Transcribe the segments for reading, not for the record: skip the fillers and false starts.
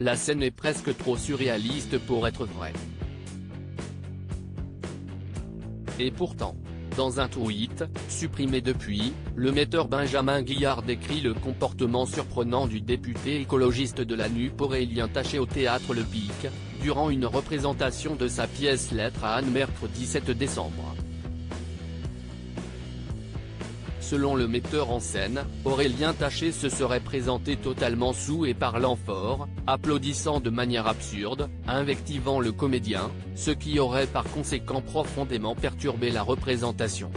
La scène est presque trop surréaliste pour être vraie. Et pourtant, dans un tweet, supprimé depuis, le metteur Benjamin Guillard décrit le comportement surprenant du député écologiste de la NUP Aurélien Taché au théâtre Le Pic, durant une représentation de sa pièce Lettre à Anne mercredi 7 décembre. Selon le metteur en scène, Aurélien Taché se serait présenté totalement saoul et parlant fort, applaudissant de manière absurde, invectivant le comédien, ce qui aurait par conséquent profondément perturbé la représentation.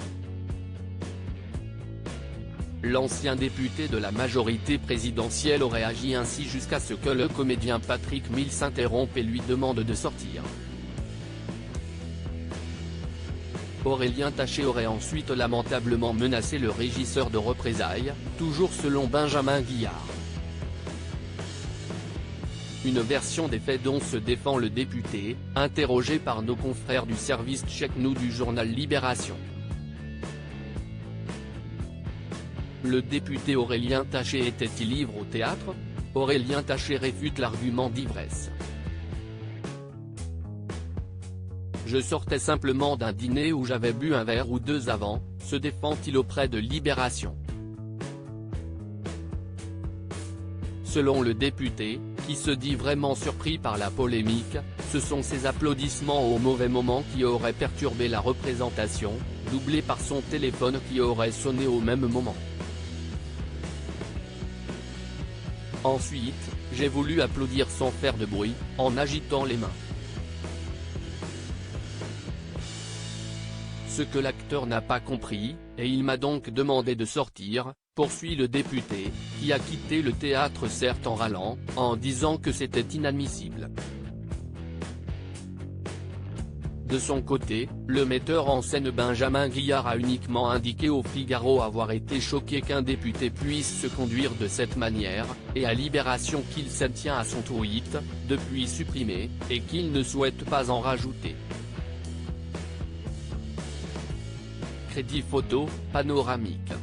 L'ancien député de la majorité présidentielle aurait agi ainsi jusqu'à ce que le comédien Patrick Mills s'interrompe et lui demande de sortir. Aurélien Taché aurait ensuite lamentablement menacé le régisseur de représailles, toujours selon Benjamin Guillard. Une version des faits dont se défend le député, interrogé par nos confrères du service Check Nous du journal Libération. Le député Aurélien Taché était-il ivre au théâtre? Aurélien Taché réfute l'argument d'ivresse. Je sortais simplement d'un dîner où j'avais bu un verre ou deux avant, se défend-il auprès de Libération. Selon le député, qui se dit vraiment surpris par la polémique, ce sont ses applaudissements au mauvais moment qui auraient perturbé la représentation, doublés par son téléphone qui aurait sonné au même moment. Ensuite, j'ai voulu applaudir sans faire de bruit, en agitant les mains. Ce que l'acteur n'a pas compris, et il m'a donc demandé de sortir, poursuit le député, qui a quitté le théâtre certes en râlant, en disant que c'était inadmissible. De son côté, le metteur en scène Benjamin Guillard a uniquement indiqué au Figaro avoir été choqué qu'un député puisse se conduire de cette manière, et à Libération qu'il s'en tient à son tweet, depuis supprimé, et qu'il ne souhaite pas en rajouter. Crédit photo, panoramique.